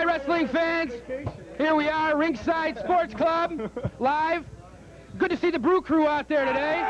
right, wrestling fans. Here we are, Ringside Sports Club, live. Good to see the Brew Crew out there today.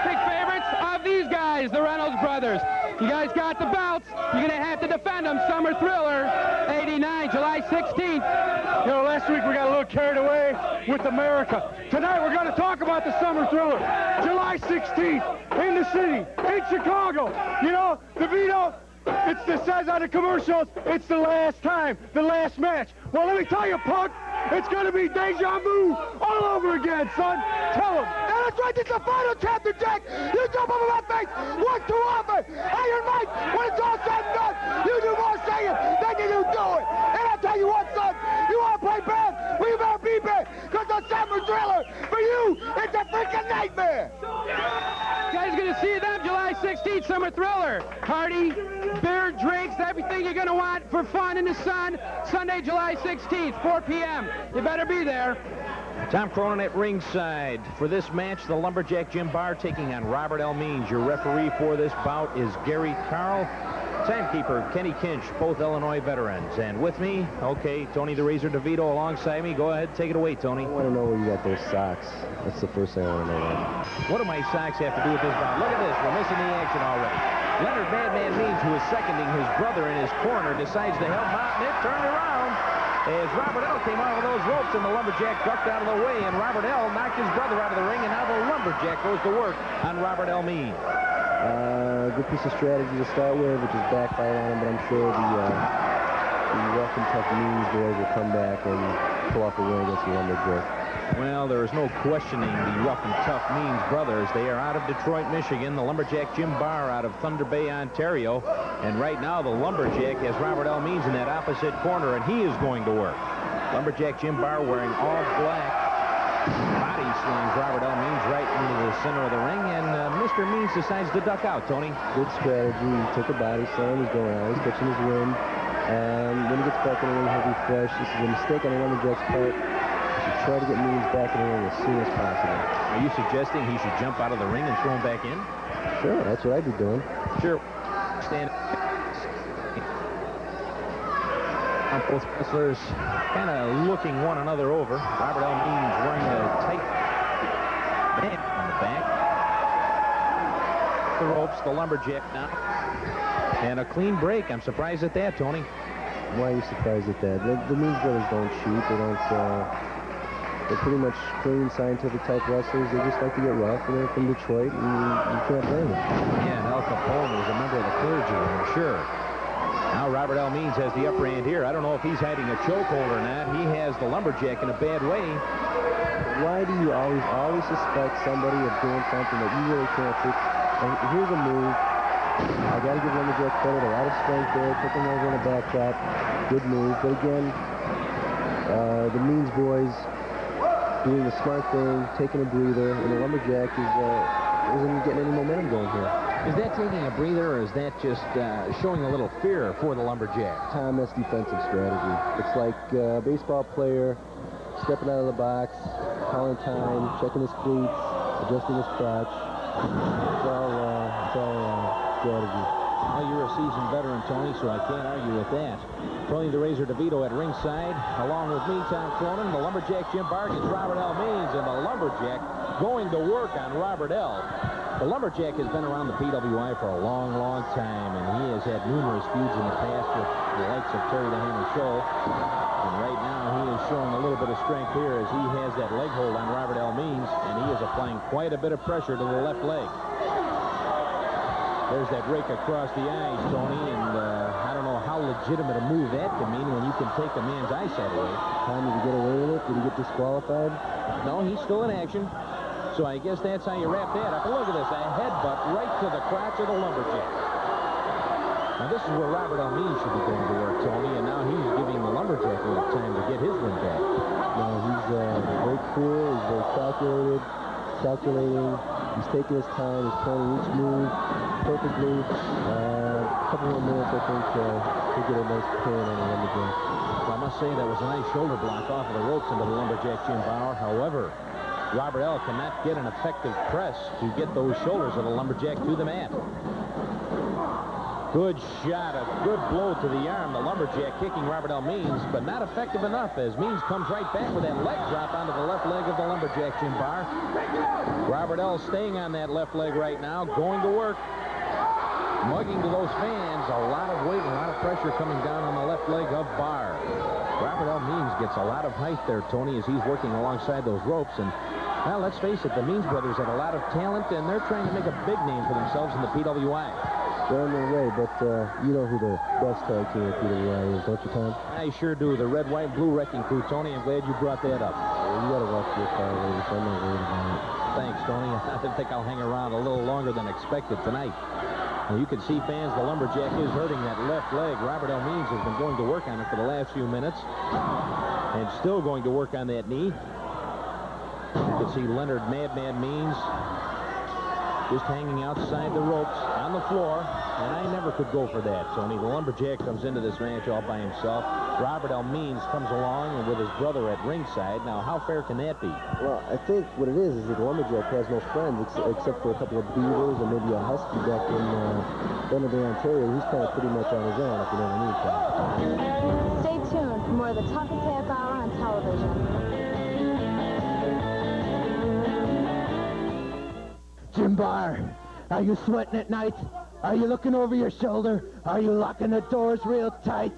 Big favorites of these guys, the Reynolds Brothers. You guys got the belts. You're going to have to defend them. Summer Thriller, 89, July 16th. You know, last week we got a little carried away with America. Tonight we're going to talk about the Summer Thriller. July 16th, in the city, in Chicago. You know, DiVito, it says on the commercials, it's the last time, the last match. Well, let me tell you, punk, it's going to be deja vu all over again, son. Tell them. That's right, it's the final chapter, Jack. You jump over my face one too often. Iron Mike, when it's all said and done, you do more saying than you do doing. And I'll tell you what, son, you want to play bad? Well, you better be bad, because the Summer Thriller, for you, it's a freaking nightmare. You guys are going to see them July 16th, Summer Thriller. Party, beer, drinks, everything you're going to want for fun in the sun. Sunday, July 16th, 4 p.m. You better be there. Tom Cronin at ringside. For this match, the Lumberjack Jim Barr taking on Robert L. Means. Your referee for this bout is Gary Carl. Timekeeper, Kenny Kinch, both Illinois veterans. And with me, okay, Tony the Razor DeVito alongside me. Go ahead, take it away, Tony. I want to know where you got those socks. That's the first thing I want to know. What do my socks have to do with this bout? Look at this, we're missing the action already. Leonard Madman Means, who is seconding his brother in his corner, decides to help him out, and it turned around as Robert L. came out of those ropes, and the Lumberjack ducked out of the way, and Robert L. knocked his brother out of the ring, and now the Lumberjack goes to work on Robert L. Means. Good piece of strategy to start with, which is backfired on him, but I'm sure the rough and tough Means boys will come back and pull off a win against the Lumberjack. Well, there is no questioning the rough and tough Means brothers. They are out of Detroit, Michigan. The Lumberjack Jim Barr out of Thunder Bay, Ontario. And right now, the Lumberjack has Robert L. Means in that opposite corner, and he is going to work. Lumberjack Jim Barr wearing all black. Body slings Robert L. Means right into the center of the ring, and Mr. Means decides to duck out, Tony. Good strategy. He took a body slam. He's going out. He's catching his wind. And when he gets back in the ring, he'll be fresh. This is a mistake on the Lumberjack's part. Try to get Means back in the ring as soon as possible. Are you suggesting he should jump out of the ring and throw him back in? Sure, that's what I'd be doing. Sure. Stand. Both wrestlers kind of looking one another over. Robert L. Means wearing a tight band on the back. The ropes, the Lumberjack now. And a clean break. I'm surprised at that, Tony. Why are you surprised at that? The Means brothers don't cheat. They don't... They're pretty much clean, scientific-type wrestlers. They just like to get rough, and they're from Detroit, and you can't blame them. Yeah, and Al Capone was a member of the clergy, I'm sure. Now Robert L. Means has the upper hand here. I don't know if he's hiding a chokehold or not. He has the Lumberjack in a bad way. Why do you always suspect somebody of doing something that you really can't fix? And here's a move. I got to give Lumberjack credit. A lot of strength there. Took him over in a back drop. Good move. But again, the Means boys doing the smart thing, taking a breather, and the Lumberjack isn't getting any momentum going here. Is that taking a breather, or is that just showing a little fear for the Lumberjack? Tom, that's defensive strategy. It's like a baseball player stepping out of the box, calling time, checking his cleats, adjusting his crotch. It's all strategy. Well, you're a seasoned veteran, Tony, so I can't argue with that. Tony the Razor DeVito at ringside, along with me, Tom Cronin. The Lumberjack Jim Barr gets Robert L. Means, and the Lumberjack going to work on Robert L. The Lumberjack has been around the PWI for a long, long time, and he has had numerous feuds in the past with the likes of Terry the Hammer Scholl. And right now, he is showing a little bit of strength here as he has that leg hold on Robert L. Means, and he is applying quite a bit of pressure to the left leg. There's that rake across the eyes, Tony, and I don't know how legitimate a move that can mean when you can take a man's eyesight away. Tom, did he get away with it? Did he get disqualified? No, he's still in action. So I guess that's how you wrap that up. And look at this, a headbutt right to the crotch of the Lumberjack. Now this is where Robert L. Means should be going to work, Tony, and now he's giving the Lumberjack a little time to get his win back. No, he's very cool, he's very calculating. He's taking his time, he's planning each move perfectly. A couple more minutes, I think, he'll get a nice pin on the Lumberjack. Well, I must say that was a nice shoulder block off of the ropes into the Lumberjack Jim Barr. However, Robert L. cannot get an effective press to get those shoulders of the Lumberjack to the mat. Good shot, a good blow to the arm. The Lumberjack kicking Robert L. Means, but not effective enough as Means comes right back with that leg drop onto the left leg of the Lumberjack, Jim Barr. Robert L. staying on that left leg right now, going to work. Mugging to those fans, a lot of weight, a lot of pressure coming down on the left leg of Barr. Robert L. Means gets a lot of height there, Tony, as he's working alongside those ropes. And, well, let's face it, the Means brothers have a lot of talent, and they're trying to make a big name for themselves in the PWI. They're on their way, but you know who the best tag team in PWI is, don't you, Tom? I sure do. The Red, White, Blue Wrecking Crew, Tony. I'm glad you brought that up. Well, you got to watch your car, ladies. I'm not worried about it. Thanks, Tony. I think I'll hang around a little longer than expected tonight. Well, you can see, fans, the Lumberjack is hurting that left leg. Robert L. Means has been going to work on it for the last few minutes. And still going to work on that knee. You can see Leonard Madman Means just hanging outside the ropes on the floor. And I never could go for that, Tony. The Lumberjack comes into this match all by himself. Robert L. Means comes along with his brother at ringside. Now, how fair can that be? Well, I think what it is that the Lumberjack has no friends except for a couple of beavers and maybe a husky back in Thunder Bay, Ontario. He's kind of pretty much on his own, if you know what I mean, Tom. Stay tuned for more of the toughest half hour on television. Jim Barr, are you sweating at night? Are you looking over your shoulder? Are you locking the doors real tight?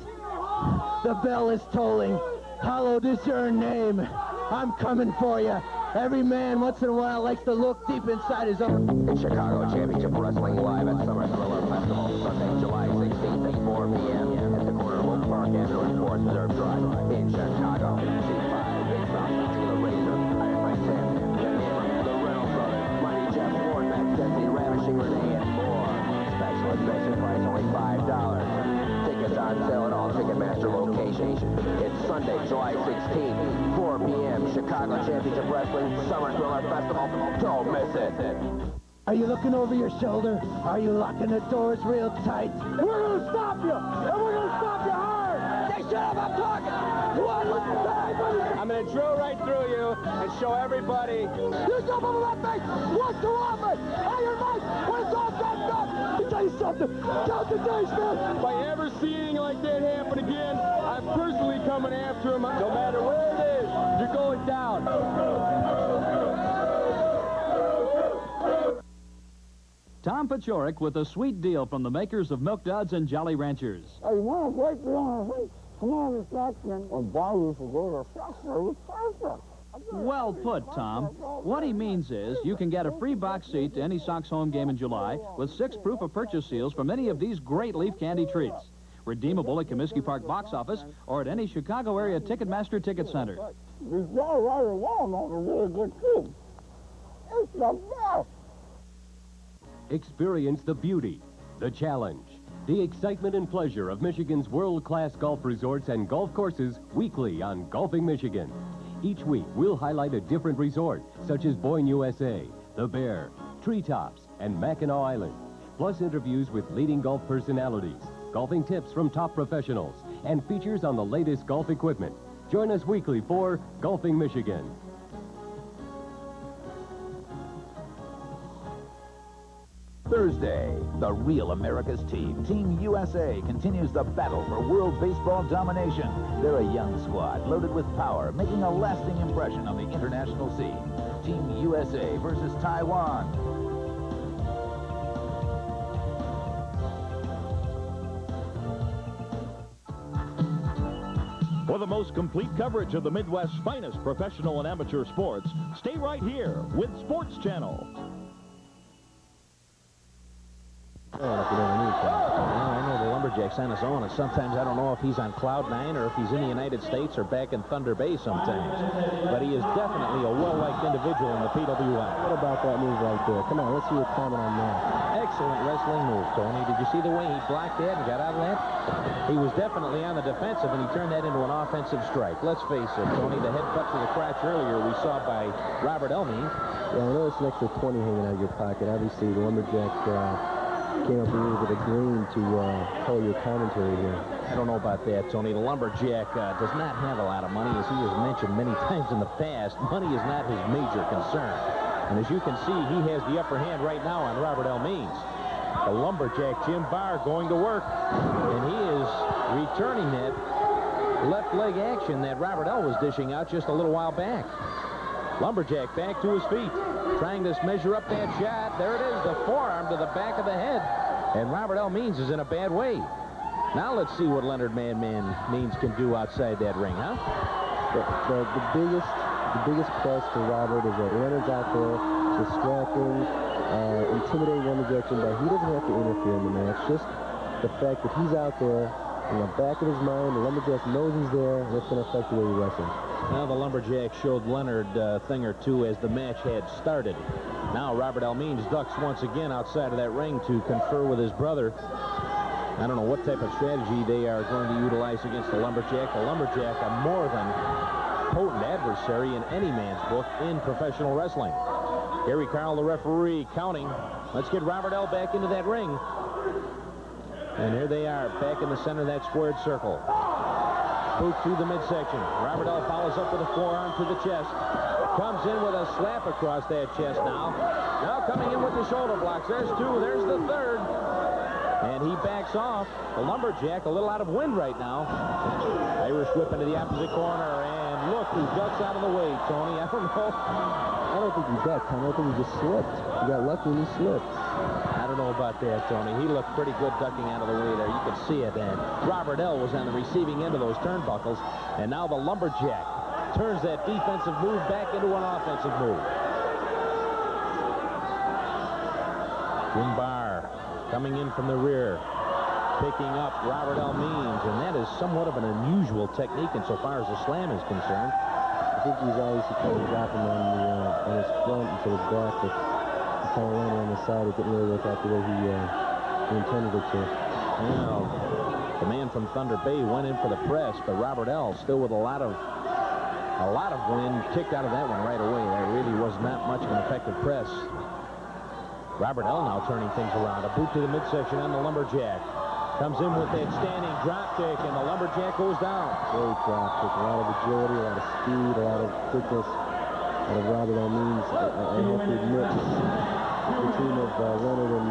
The bell is tolling. Hallowed is your name. I'm coming for you. Every man once in a while likes to look deep inside his own. In Chicago, Championship Wrestling live at Summer Thriller Festival, Sunday, July 16th at 4 p.m. at the corner of Oak Park and North Sports Reserve Drive in Chicago. C5, Big Mouth, the Razor, Iron Mike Sampson, the Hammer, the Reynolds Brothers, Mighty Jeff Ward, Max Dencity, Ravishing Renee, and more. Special admission price only $5. Tickets on sale at all Ticketmaster locations. It's Sunday, July 16th, 4 p.m. Chicago Championship Wrestling Summer Thriller Festival. Don't miss it. Are you looking over your shoulder? Are you locking the doors real tight? We're going to stop you, and we're going to stop you hard. Hey, shut up, I'm talking. One last time. I'm going to drill right through you and show everybody. You jump over that face once too often. Iron Mike, when it's all said and done, let me tell you something. Count the days, man. If I ever see anything like that happen again, I'm personally coming after him. No matter where it is, you're going down. Tom Paciorek with a sweet deal from the makers of Milk Duds and Jolly Ranchers. Hey, you want to break the on come on, this action and buy you for go to it's perfect. Well put, Tom. What he means is you can get a free box seat to any Sox home game in July with 6 proof of purchase seals from any of these great leaf candy treats. Redeemable at Comiskey Park box office or at any Chicago area Ticketmaster ticket center. You got right along on a really good too. It's the best. Experience the beauty, the challenge, the excitement and pleasure of Michigan's world-class golf resorts and golf courses weekly on Golfing Michigan. Each week, we'll highlight a different resort, such as Boyne, USA, The Bear, Treetops, and Mackinac Island, plus interviews with leading golf personalities, golfing tips from top professionals, and features on the latest golf equipment. Join us weekly for Golfing Michigan. Thursday, the real America's team, Team USA, continues the battle for world baseball domination. They're a young squad loaded with power, making a lasting impression on the international scene. Team USA versus Taiwan. For the most complete coverage of the Midwest's finest professional and amateur sports, stay right here with Sports Channel. I know the Lumberjack's on his own, and sometimes I don't know if he's on Cloud 9 or if he's in the United States or back in Thunder Bay sometimes. But he is definitely a well-liked individual in the PWI. What about that move right there? Come on, let's see your comment on that. Excellent wrestling move, Tony. Did you see the way he blocked that and got out of that? He was definitely on the defensive, and he turned that into an offensive strike. Let's face it, Tony, the headbutt to the crotch earlier we saw by Robert L. Means. Yeah, I know it's an extra 20 hanging out of your pocket. Obviously, the Lumberjack came up with a green to color your commentary here. I don't know about that, Tony. The Lumberjack does not have a lot of money, as he has mentioned many times in the past. Money is not his major concern. And as you can see, he has the upper hand right now on Robert L. Means. The Lumberjack, Jim Barr, going to work. And he is returning that left leg action that Robert L. was dishing out just a little while back. Lumberjack back to his feet, trying to measure up that shot. There it is, the forearm to the back of the head. And Robert L. Means is in a bad way. Now let's see what Leonard Madman Means can do outside that ring, huh? The biggest plus for Robert is that Leonard's out there distracting, intimidating Lumberjack Jim Barr. He doesn't have to interfere in the match. Just the fact that he's out there in the back of his mind, the Lumberjack knows he's there, and it's going to affect the way he wrestles. Now the Lumberjack showed Leonard a thing or two as the match had started. Now Robert L. Means ducks once again outside of that ring to confer with his brother. I don't know what type of strategy they are going to utilize against the Lumberjack. The Lumberjack, a more than potent adversary in any man's book in professional wrestling. Gary Carl, the referee, counting. Let's get Robert L. back into that ring. And here they are, back in the center of that squared circle. Boot to the midsection. Robert L. follows up with a forearm to the chest. Comes in with a slap across that chest now. Now coming in with the shoulder blocks. There's two. There's the third. And he backs off. The Lumberjack a little out of wind right now. Irish whip into the opposite corner. And look who ducks out of the way, Tony. I don't know. I don't think he ducked, Tom. I think he just slipped. He got lucky and he slipped. I don't know about that, Tony. He looked pretty good ducking out of the way there. You could see it. And Robert L. was on the receiving end of those turnbuckles. And now the Lumberjack turns that defensive move back into an offensive move. Jim Barr coming in from the rear, picking up Robert L. Means. And that is somewhat of an unusual technique insofar as the slam is concerned. I think he's always trying to drop him on his front and to his back, but he kind of landed on the side. It didn't really work out the way he intended it to. Well, the man from Thunder Bay went in for the press, but Robert L. still with a lot of wind, kicked out of that one right away. There really was not much of an effective press. Robert L. now turning things around. A boot to the midsection on the Lumberjack. Comes in with that standing drop kick, and the Lumberjack goes down. Great drop kick. A lot of agility, a lot of speed, a lot of quickness out of Robert L. Means. I have to admit, the team of Leonard and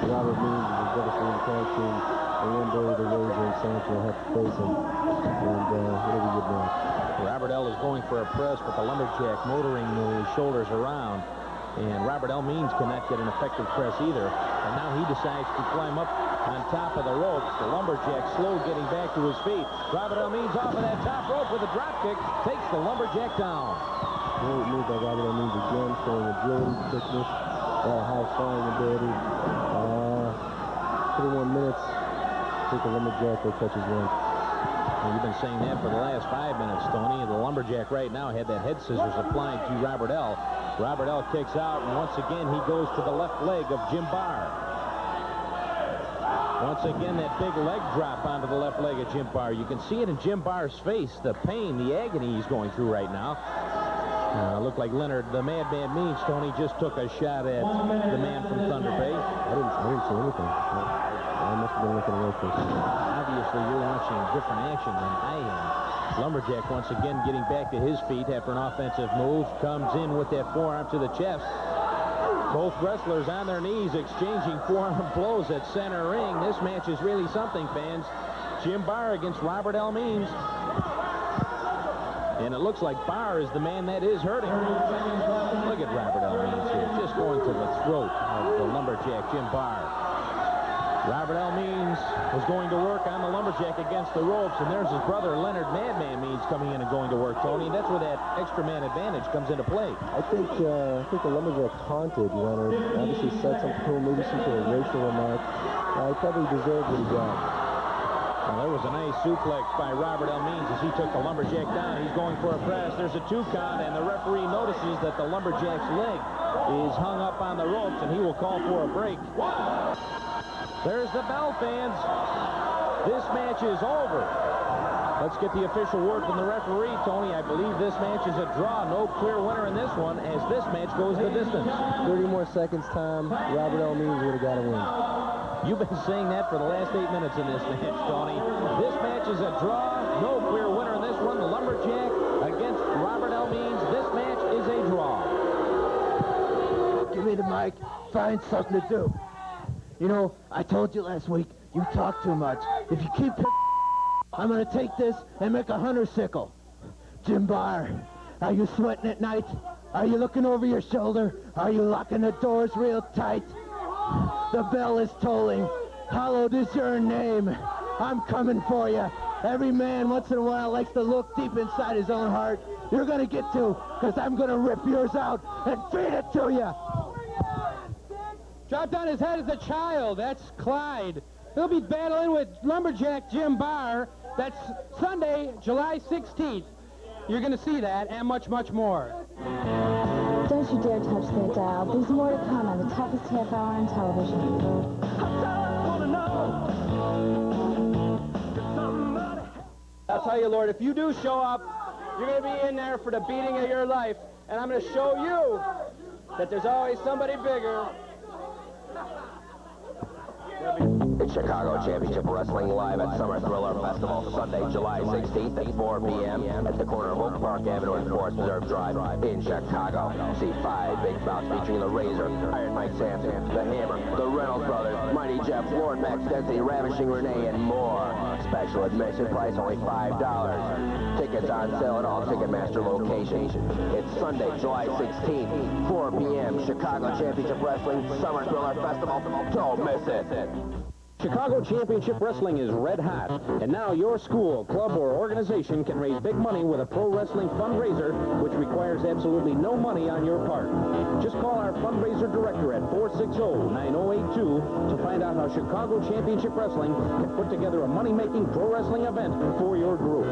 Robert Means is a devastating tag team. And one day the Razor and Sampson will have to face him. And it'll be good match. Robert L. is going for a press, but the Lumberjack motoring the shoulders around. And Robert L. Means cannot get an effective press either. And now he decides to climb up on top of the ropes. The Lumberjack slow getting back to his feet. Robert L. Means off of that top rope with a drop kick. Takes the Lumberjack down. Great move by Robert L. Means again, showing agility, quickness, high flying ability. 31 minutes. I think the Lumberjack will touch his ring. Well, you've been saying that for the last 5 minutes, Tony. The Lumberjack right now had that head scissors applied to Robert L. Robert L. kicks out, and once again he goes to the left leg of Jim Barr. Once again, that big leg drop onto the left leg of Jim Barr. You can see it in Jim Barr's face, the pain, the agony he's going through right now. Looked like Leonard, the Madman Means, Tony, just took a shot at the man from Thunder Bay. I didn't see anything. I must have been looking away for something. Obviously, you're watching different action than I am. Lumberjack once again getting back to his feet after an offensive move. Comes in with that forearm to the chest. Both wrestlers on their knees exchanging forearm blows at center ring. This match is really something, fans. Jim Barr against Robert L. Means. And it looks like Barr is the man that is hurting. Look at Robert L. Means here, just going to the throat of the Lumberjack, Jim Barr. Robert L. Means was going to work on the Lumberjack against the ropes, and there's his brother, Leonard Madman Means, coming in and going to work, Tony. And that's where that extra man advantage comes into play. I think the Lumberjack taunted Leonard, obviously said something to him, maybe some sort of racial remark. He probably deserved what he got. Well, there was a nice suplex by Robert L. Means as he took the Lumberjack down. He's going for a press. There's a 2 count, and the referee notices that the Lumberjack's leg is hung up on the ropes, and he will call for a break. There's the bell, fans. This match is over. Let's get the official word from the referee, Tony. I believe this match is a draw. No clear winner in this one as this match goes the distance. 30 more seconds time. Robert L. Means would have got a win. You've been saying that for the last 8 minutes in this match, Tony. This match is a draw. No clear winner in this one. The Lumberjack against Robert L. Means. This match is a draw. Give me the mic. Find something to do. You know, I told you last week, you talk too much. If you keep I'm going to take this and make a hunter sickle. Jim Barr, are you sweating at night? Are you looking over your shoulder? Are you locking the doors real tight? The bell is tolling. Hallowed is your name. I'm coming for you. Every man once in a while likes to look deep inside his own heart. You're going to get to, because I'm going to rip yours out and feed it to you. Dropped on his head as a child. That's Clyde. He'll be battling with Lumberjack Jim Barr. That's Sunday, July 16th. You're going to see that and much, much more. Don't you dare touch that dial. There's more to come on the toughest half hour on television. I'll tell you, Lord, if you do show up, you're going to be in there for the beating of your life. And I'm going to show you that there's always somebody bigger. It's Chicago Championship Wrestling live at Summer Thriller Festival, Sunday, July 16th at 4 p.m. at the corner of Oak Park Avenue and Forest Preserve Drive in Chicago. See 5 big bouts featuring the Razor, Iron Mike Sampson, the Hammer, the Reynolds Brothers, Mighty Jeff, Lord Max, Dencity, Ravishing Renee, and more. Special admission price only $5. Tickets on sale at all Ticketmaster locations. It's Sunday, July 16th, 4 p.m. Chicago Championship Wrestling Summer Thriller Festival. Don't miss it. Chicago Championship Wrestling is red hot, and now your school, club, or organization can raise big money with a pro wrestling fundraiser, which requires absolutely no money on your part. Just call our fundraiser director at 460-9082 to find out how Chicago Championship Wrestling can put together a money-making pro wrestling event for your group.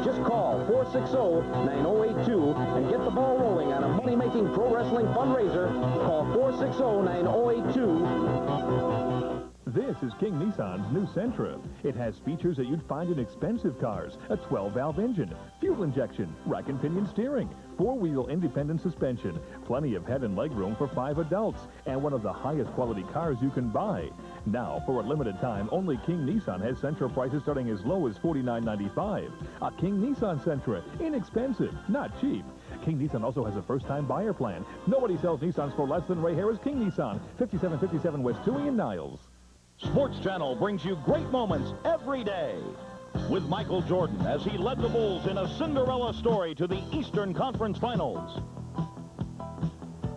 Just call 460-9082 and get the ball rolling on a money-making pro wrestling fundraiser. Call 460-9082. This is King Nissan's new Sentra. It has features that you'd find in expensive cars. A 12-valve engine, fuel injection, rack and pinion steering, 4-wheel independent suspension, plenty of head and leg room for 5 adults, and one of the highest quality cars you can buy. Now, for a limited time, only King Nissan has Sentra prices starting as low as $49.95. A King Nissan Sentra. Inexpensive, not cheap. King Nissan also has a first-time buyer plan. Nobody sells Nissans for less than Ray Harris King Nissan, 5757 West Toohey in Niles. Sports Channel brings you great moments every day. With Michael Jordan as he led the Bulls in a Cinderella story to the Eastern Conference Finals.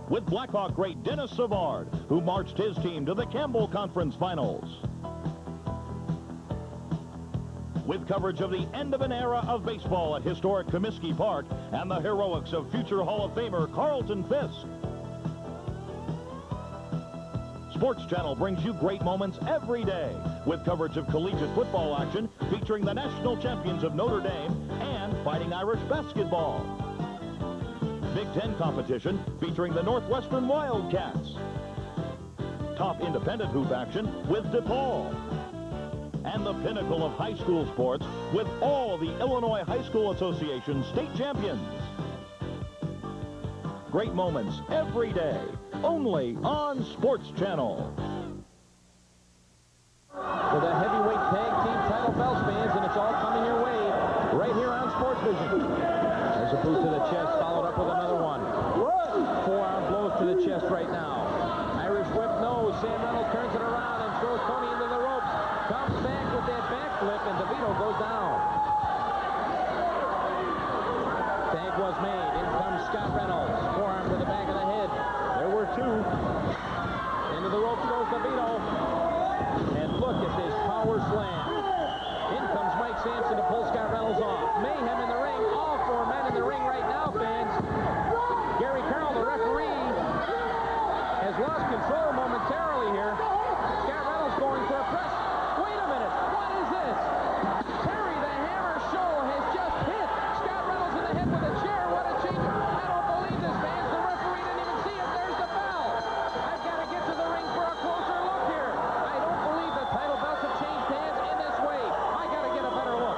With Blackhawk great Dennis Savard, who marched his team to the Campbell Conference Finals. With coverage of the end of an era of baseball at historic Comiskey Park and the heroics of future Hall of Famer Carlton Fisk. Sports Channel brings you great moments every day with coverage of collegiate football action featuring the national champions of Notre Dame and Fighting Irish basketball. Big Ten competition featuring the Northwestern Wildcats. Top independent hoop action with DePaul. And the pinnacle of high school sports with all the Illinois High School Association state champions. Great moments every day. Only on Sports Channel. For the heavyweight tag team title bell spans, and it's all coming your way right here on Sports Vision. There's a boot to the chest, followed up with another one. Forearm blows to the chest right now. Irish whip nose. Sam Reynolds turns it around and throws Tony into the ropes. Comes back with that backflip, and DiVito goes down. Tag was made. In comes Scott Reynolds. Forearm to the back of the head. There were 2. Into the ropes goes DiVito. And look at this power slam. In comes Mike Sampson to pull Scott Reynolds off. Mayhem in the ring. All 4 men in the ring right now, fans. Gary Carroll, the referee, has lost control momentarily here. Scott Reynolds going for a press. Wait a minute. What is this? Terry the Hammer Scholl has just hit Scott Reynolds in the head with a chair. What a change. I don't believe this, fans. The referee didn't even see it. There's the bell. I've got to get to the ring for a closer look here. I don't believe the title belts have changed hands in this way. I got to get a better look.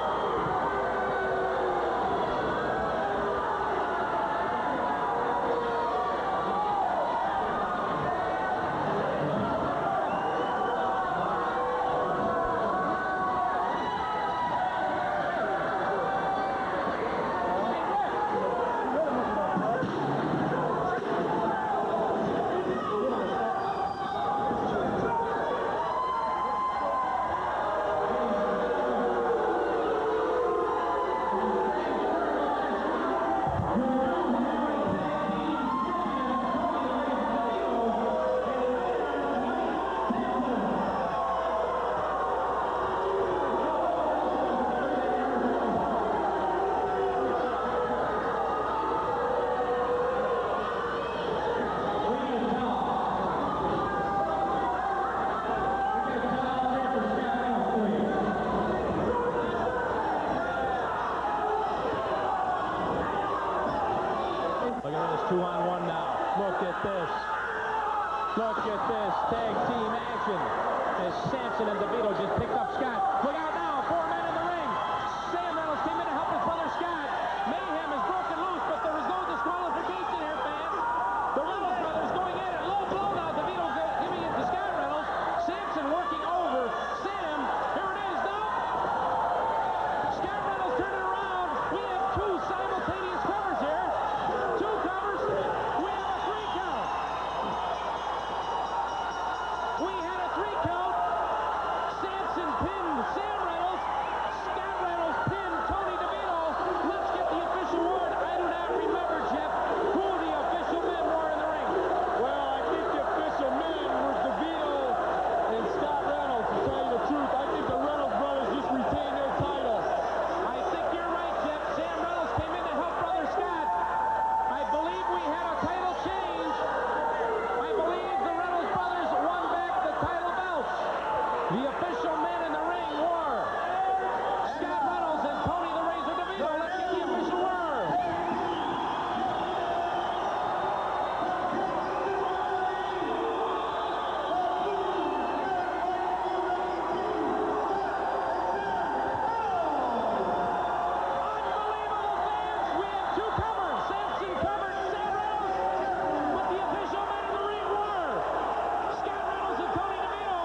2-on-1 now. Look at this. Look at this. Tag team action. As Sampson and DiVito just picked up Scott. Look out now. 4 men in the ring. Sam Reynolds came in to help his brother Scott. Mayhem is broken loose, but there is no disqualification here, fans. The Reynolds brothers going in at low blow now. DiVito giving it to Scott Reynolds. Sampson working over Sam. Here it is now. Scott Reynolds turning around. We have 2 simultaneous covers here. 2 covers. We have a 3 count. We had a 3 count. Sampson pinned Sam Reynolds. Scott Reynolds pinned Tony DiVito. Let's get the official word. I do not remember, Jeff, who the official men were in the ring. Well, I think the official men were DiVito and Scott Reynolds. To tell you the truth, I think the Reynolds brothers just retained their title. I think you're right, Jeff. Sam Reynolds came in to help brother Scott. I believe we had a title change. I believe the Reynolds brothers won back the title belts. The official men in the ring were Scott Reynolds and Tony the Razor DeVito. Let's get the official word. Unbelievable, fans. We have 2 covers. Sampson covered Sam Reynolds. But the official men in the ring were Scott Reynolds and Tony DeVito.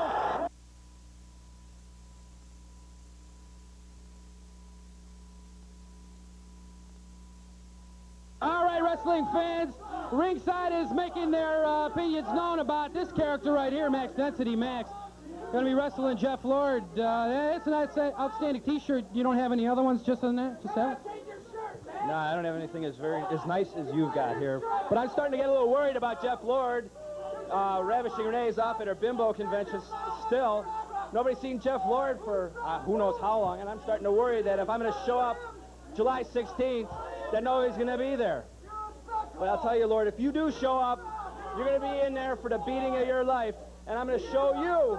All right, wrestling fans, ringside is making their opinions known about this character right here, Max Dencity. Max, going to be wrestling Jeff Lord. It's an outstanding T-shirt. You don't have any other ones just on that? Just that? No, I don't have anything as nice as you've got here. But I'm starting to get a little worried about Jeff Lord. Ravishing Renee is off at her bimbo convention still. Nobody's seen Jeff Lord for who knows how long, and I'm starting to worry that if I'm going to show up July 16th, that nobody's going to be there. But I'll tell you, Lord, if you do show up, you're going to be in there for the beating of your life, and I'm going to show you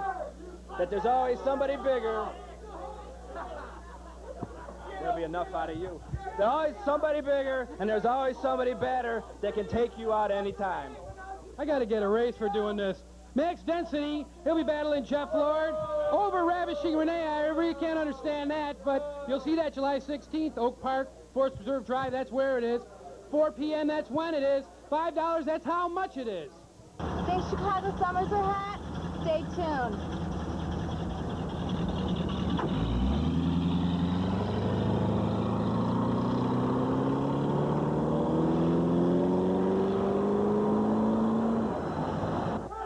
that there's always somebody bigger. There'll be enough out of you. There's always somebody bigger, and there's always somebody better that can take you out anytime. I got to get a raise for doing this. Max Dencity, he'll be battling Jeff Lord over Ravishing Renee. I really can't understand that, but you'll see that July 16th, Oak Park, Forest Reserve Drive, that's where it is. 4 p.m., that's when it is. $5, that's how much it is. Think Chicago summers are hot? Stay tuned.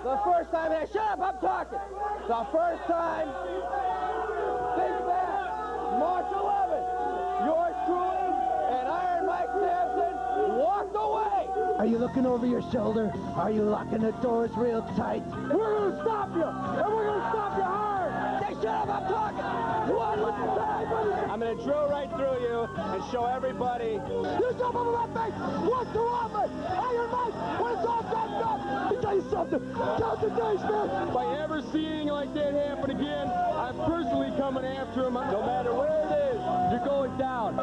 The first time, shut up, I'm talking. The first time, think back, March 11th, yours truly and Iron Mike Sampson walked away. Are you looking over your shoulder? Are you locking the doors real tight? We're going to stop you, and we're going to stop you hard. Say, shut up, I'm talking. One last time. I'm going to drill right through you and show everybody. You jump over my face once too often. Iron Mike, when it's all said and done, let me tell you something. Count the days, man. If I ever see anything like that happen again, I'm personally coming after him. No matter where it is, you're going down.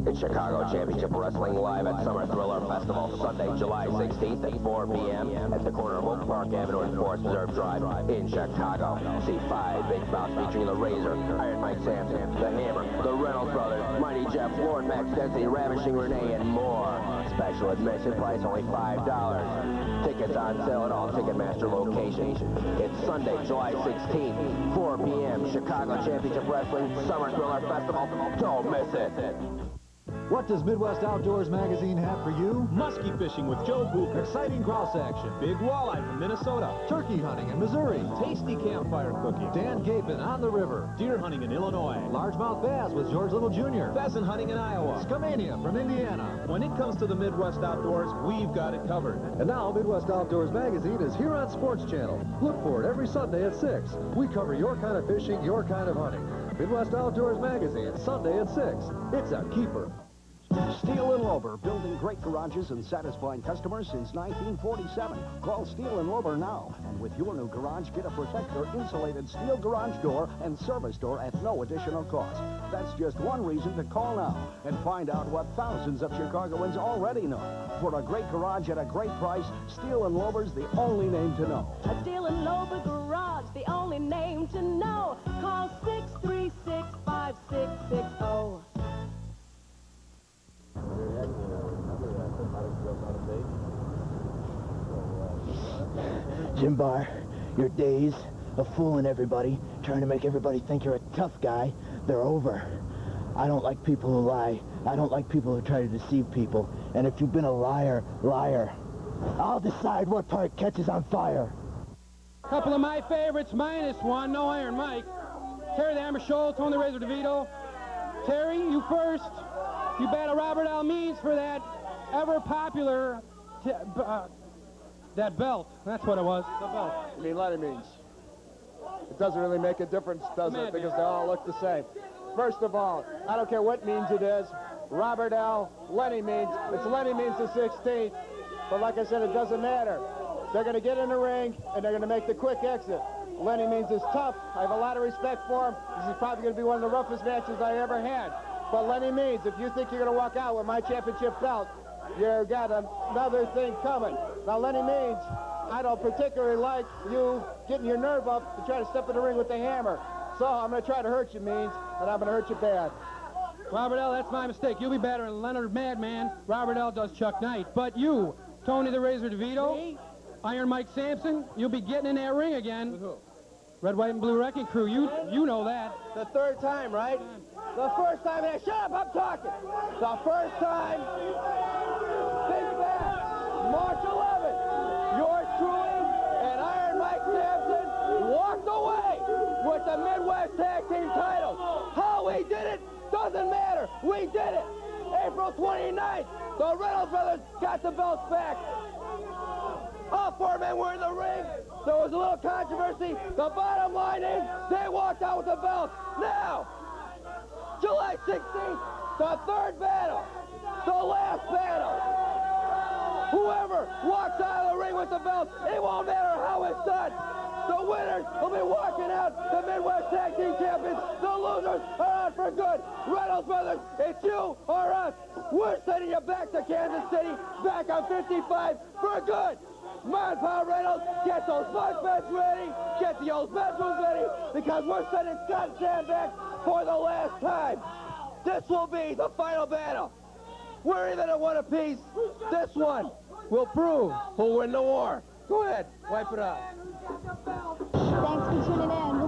It's Chicago Championship Wrestling live at Summer Thriller Festival, Sunday, July 16th at 4 p.m. at the corner of Oak Park Avenue and Forest Reserve Drive in Chicago. See 5 big bouts featuring the Razor, Iron Mike Sampson, the Hammer, the Reynolds Brothers, Mighty Jeff Lord, Max Dencity, Ravishing Renee, and more. Special admission price only $5. Tickets on sale at all Ticketmaster locations. It's Sunday, July 16th, 4 p.m. Chicago Championship Wrestling Summer Thriller Festival. Don't miss it. What does Midwest Outdoors magazine have for you? Muskie fishing with Joe Booker. Exciting grouse action. Big walleye from Minnesota. Turkey hunting in Missouri. Tasty campfire cooking. Dan Gapin on the river. Deer hunting in Illinois. Largemouth bass with George Little Jr. Pheasant hunting in Iowa. Skamania from Indiana. When it comes to the Midwest Outdoors, we've got it covered. And now Midwest Outdoors magazine is here on Sports Channel. Look for it every Sunday at 6. We cover your kind of fishing, your kind of hunting. Midwest Outdoors magazine, Sunday at 6. It's a keeper. Steel and Lober, building great garages and satisfying customers since 1947. Call Steel and Lober now. And with your new garage, get a Protector insulated steel garage door and service door at no additional cost. That's just one reason to call now and find out what thousands of Chicagoans already know. For a great garage at a great price, Steel and Lober's the only name to know. A Steel and Lober garage, the only name to know. Call 636-5660. Jim Barr, your days of fooling everybody, trying to make everybody think you're a tough guy, they're over. I don't like people who lie. I don't like people who try to deceive people. And if you've been a liar, I'll decide what part catches on fire. Couple of my favorites, -1, no Iron Mike. Terry the Hammer Scholl, Tony the Razor DeVito. Terry, you first. You battle Robert L. Means for that ever-popular, that belt. That's what it was, the belt. I mean, Lenny Means. It doesn't really make a difference, does it? Because they all look the same. First of all, I don't care what Means it is. Robert L., Lenny Means. It's Lenny Means the 16th. But like I said, it doesn't matter. They're going to get in the ring, and they're going to make the quick exit. Lenny Means is tough. I have a lot of respect for him. This is probably going to be one of the roughest matches I ever had. But Lenny Means, if you think you're going to walk out with my championship belt, you've got another thing coming. Now, Lenny Means, I don't particularly like you getting your nerve up to try to step in the ring with the hammer. So I'm going to try to hurt you, Means, and I'm going to hurt you bad. Robert L., that's my mistake. You'll be battering Leonard Madman. Robert L. does Chuck Knight. But you, Tony the Razor DeVito, Iron Mike Sampson, you'll be getting in that ring again. With who? Red, White, and Blue Wrecking Crew. You know that. The third time, right? The first time, shut up, I'm talking. The first time, think back, March 11th, yours truly and Iron Mike Sampson walked away with the Midwest Tag Team titles. How we did it doesn't matter. We did it. April 29th, the Reynolds Brothers got the belts back. All four men were in the ring. There was a little controversy. The bottom line is they walked out with the belts. Now, July 16th, the third battle, the last battle. Whoever walks out of the ring with the belt, it won't matter how it's done. The winners will be walking out the Midwest Tag Team Champions. The losers are out for good. Reynolds Brothers, it's you or us. We're sending you back to Kansas City, back on 55 for good. Man, Paul Reynolds, get those bunk beds ready, get the old bedrooms ready, because we're sending Scott and Sam back for the last time. This will be the final battle. We're even at one apiece. This one will prove who'll win the war. Go ahead, wipe it out. Thanks for tuning in.